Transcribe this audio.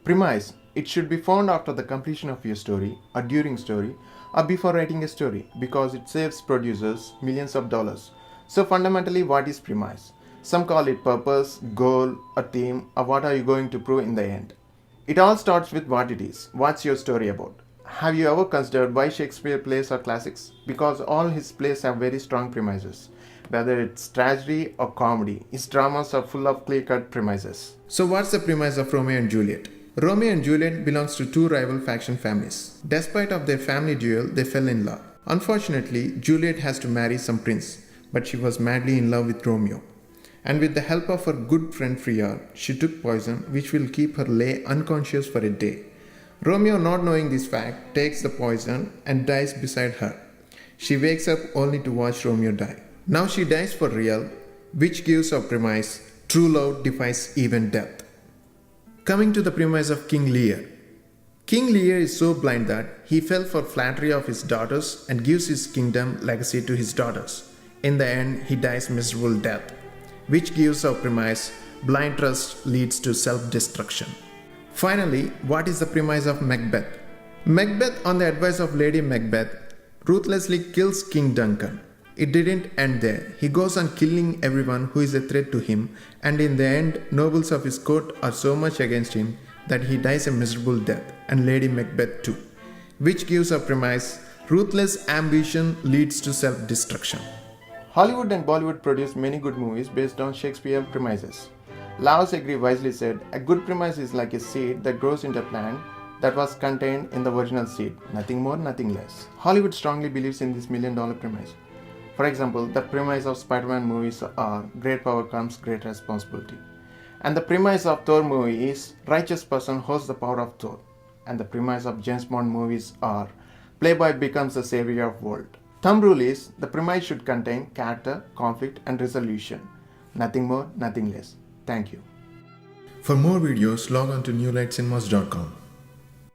Premise. It should be found after the completion of your story, or during story, or before writing a story, because it saves producers millions of dollars. So fundamentally, what is premise? Some call it purpose, goal, a theme, or what are you going to prove in the end. It all starts with what it is. What's your story about? Have you ever considered why Shakespeare plays are classics? Because all his plays have very strong premises. Whether it's tragedy or comedy, his dramas are full of clear-cut premises. So what's the premise of Romeo and Juliet? Romeo and Juliet belongs to two rival faction families. Despite of their family duel, they fell in love. Unfortunately, Juliet has to marry some prince, but she was madly in love with Romeo. And with the help of her good friend Lear, she took poison which will keep her lay unconscious for a day. Romeo, not knowing this fact, takes the poison and dies beside her. She wakes up only to watch Romeo die. Now she dies for real, which gives our premise, true love defies even death. Coming to the premise of King Lear. King Lear is so blind that he fell for flattery of his daughters and gives his kingdom legacy to his daughters. In the end, he dies miserable death, which gives our premise, blind trust leads to self-destruction. Finally, what is the premise of Macbeth? Macbeth, on the advice of Lady Macbeth, ruthlessly kills King Duncan. It didn't end there. He goes on killing everyone who is a threat to him, and in the end, nobles of his court are so much against him that he dies a miserable death, and Lady Macbeth too. Which gives a premise, ruthless ambition leads to self-destruction. Hollywood and Bollywood produce many good movies based on Shakespeare premises. Laos Agri wisely said, a good premise is like a seed that grows into a plant that was contained in the original seed. Nothing more, nothing less. Hollywood strongly believes in this $1 million premise. For example, the premise of Spider-Man movies are great power comes great responsibility. And the premise of Thor movie is righteous person holds the power of Thor. And the premise of James Bond movies are playboy becomes the savior of world. Thumb rule is the premise should contain character, conflict and resolution. Nothing more, nothing less. Thank you. For more videos, log on to newlightcinemas.com.